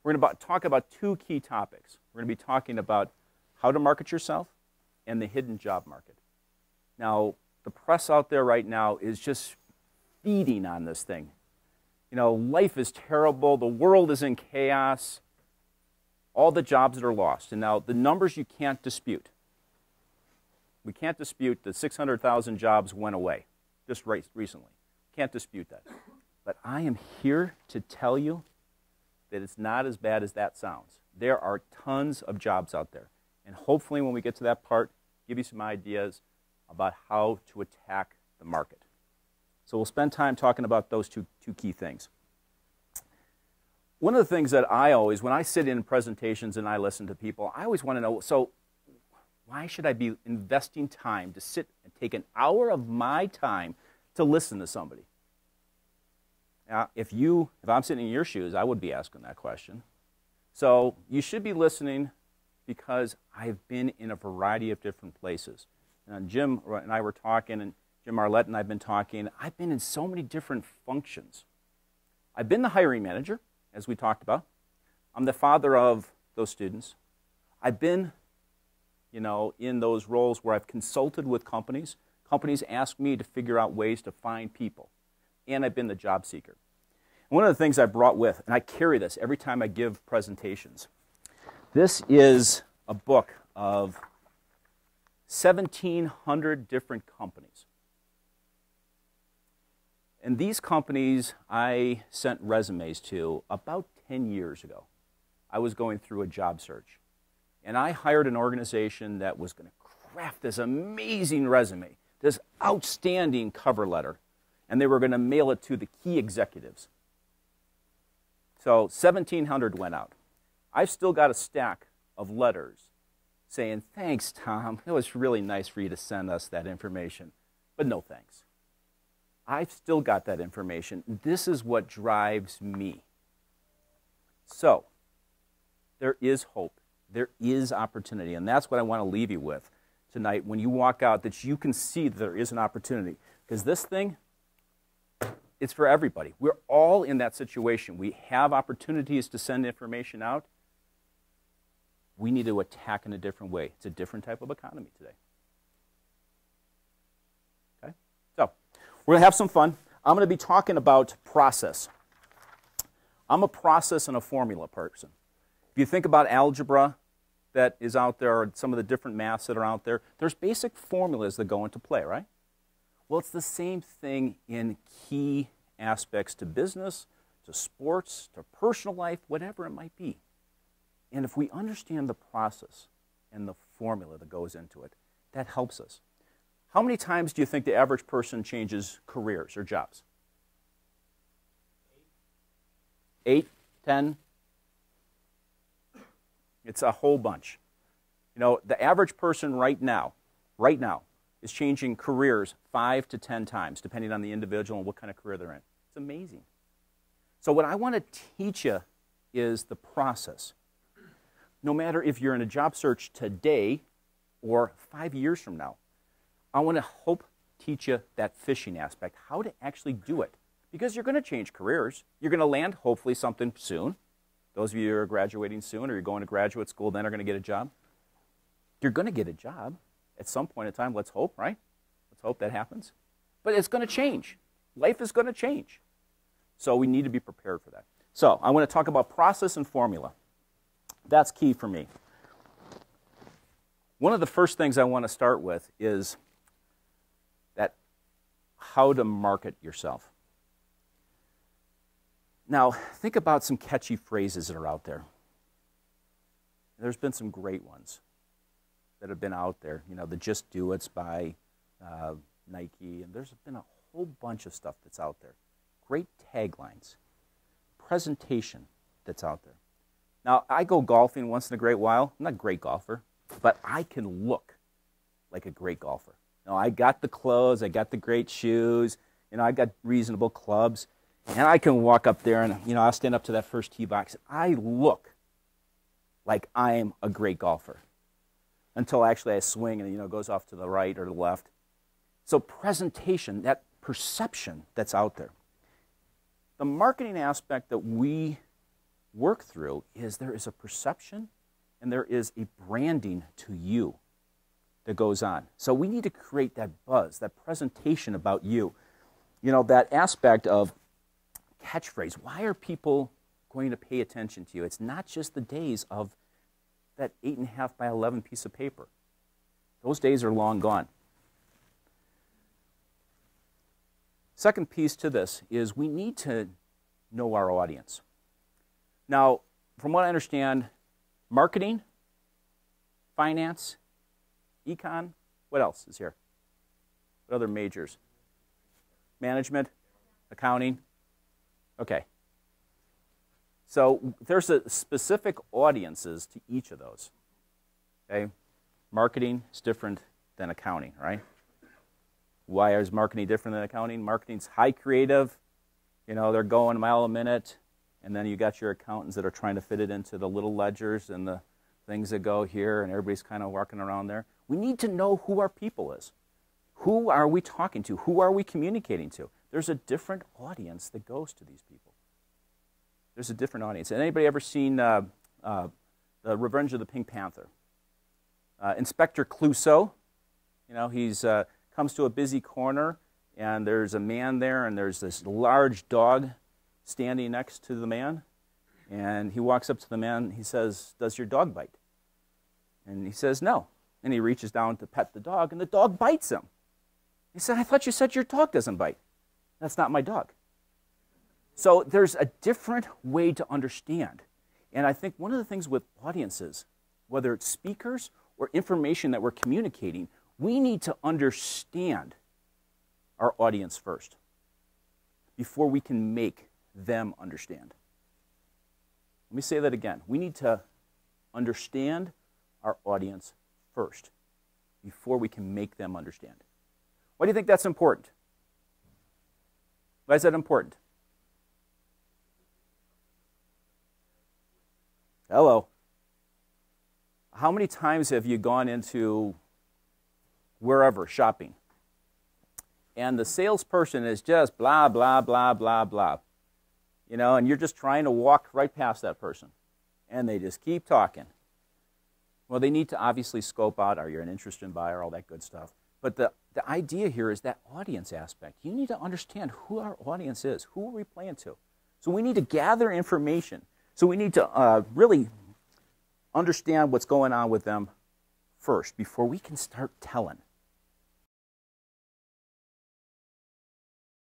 we're going to talk about two key topics. We're going to be talking about how to market yourself and the hidden job market. Now, the press out there right now is just feeding on this thing. You know, life is terrible. The world is in chaos. All the jobs that are lost. And now the numbers you can't dispute. We can't dispute that 600,000 jobs went away just recently. Can't dispute that. But I am here to tell you that it's not as bad as that sounds. There are tons of jobs out there. And hopefully when we get to that part, give you some ideas about how to attack the market. So we'll spend time talking about those two key things. One of the things that I always, when I sit in presentations and I listen to people, I always want to know, so why should I be investing time to sit and take an hour of my time to listen to somebody? Now, if I'm sitting in your shoes, I would be asking that question. So you should be listening because I've been in a variety of different places. And Jim and I were talking, and Jim Arlett and I have been talking. I've been in so many different functions. I've been the hiring manager, as we talked about. I'm the father of those students. I've been, in those roles where I've consulted with companies. Companies ask me to figure out ways to find people. And I've been the job seeker. And one of the things I brought with, and I carry this every time I give presentations, this is a book of 1,700 different companies. And these companies I sent resumes to about 10 years ago. I was going through a job search. And I hired an organization that was going to craft this amazing resume, this outstanding cover letter, and they were going to mail it to the key executives. So 1,700 went out. I've still got a stack of letters saying, thanks, Tom. It was really nice for you to send us that information, but no thanks. I've still got that information. This is what drives me. So, there is hope. There is opportunity, and that's what I want to leave you with tonight when you walk out, that you can see that there is an opportunity. Because this thing, it's for everybody. We're all in that situation. We have opportunities to send information out. We need to attack in a different way. It's a different type of economy today. Okay? So, we're going to have some fun. I'm going to be talking about process. I'm a process and a formula person. If you think about algebra that is out there, or some of the different maths that are out there, there's basic formulas that go into play, right? Well, it's the same thing in key aspects to business, to sports, to personal life, whatever it might be. And if we understand the process and the formula that goes into it, that helps us. How many times do you think the average person changes careers or jobs? 8, 10? It's a whole bunch. The average person right now, is changing careers 5 to 10 times, depending on the individual and what kind of career they're in. It's amazing. So what I want to teach you is the process. No matter if you're in a job search today or 5 years from now, I want to teach you that fishing aspect, how to actually do it. Because you're going to change careers. You're going to land, hopefully, something soon. Those of you who are graduating soon or you're going to graduate school then are going to get a job. You're going to get a job at some point in time. Let's hope, right? Let's hope that happens. But it's going to change. Life is going to change. So we need to be prepared for that. So I want to talk about process and formula. That's key for me. One of the first things I want to start with is that how to market yourself. Now, think about some catchy phrases that are out there. There's been some great ones that have been out there. The Just Do It's by Nike, and there's been a whole bunch of stuff that's out there. Great taglines. Presentation that's out there. Now, I go golfing once in a great while. I'm not a great golfer, but I can look like a great golfer. I got the clothes, I got the great shoes, I got reasonable clubs, and I can walk up there and, I'll stand up to that first tee box. I look like I am a great golfer until actually I swing and, it goes off to the right or the left. So presentation, that perception that's out there. The marketing aspect that we work through is there is a perception and there is a branding to you that goes on. So we need to create that buzz, that presentation about you. You know, that aspect of catchphrase. Why are people going to pay attention to you? It's not just the days of that 8.5 by 11 piece of paper. Those days are long gone. Second piece to this is we need to know our audience. Now, from what I understand, marketing, finance, econ, what else is here? What other majors? Management, accounting. Okay. So there's a specific audiences to each of those. Okay? Marketing is different than accounting, right? Why is marketing different than accounting? Marketing's high creative. You know, they're going a mile a minute. And then you got your accountants that are trying to fit it into the little ledgers and the things that go here, and everybody's kind of walking around there. We need to know who our people is. Who are we talking to? Who are we communicating to? There's a different audience that goes to these people. There's a different audience. And anybody ever seen The Revenge of the Pink Panther? Inspector Clouseau, you know, he's comes to a busy corner, and there's a man there, and there's this large dog standing next to the man. And he walks up to the man, he says, "Does your dog bite?" And he says, "No." And he reaches down to pet the dog, and the dog bites him. He said, "I thought you said your dog doesn't bite." "That's not my dog." So there's a different way to understand. And I think one of the things with audiences, whether it's speakers or information that we're communicating, we need to understand our audience first before we can make them understand. Let me say that again. We need to understand our audience first before we can make them understand. Why do you think that's important? Why is that important? Hello. How many times have you gone into wherever shopping and the salesperson is just blah, blah, blah, blah, blah, you know, and you're just trying to walk right past that person and they just keep talking? Well, they need to obviously scope out, are you an interested buyer, all that good stuff. But the idea here is that audience aspect. You need to understand who our audience is. Who are we playing to? So we need to gather information. So we need to really understand what's going on with them first before we can start telling.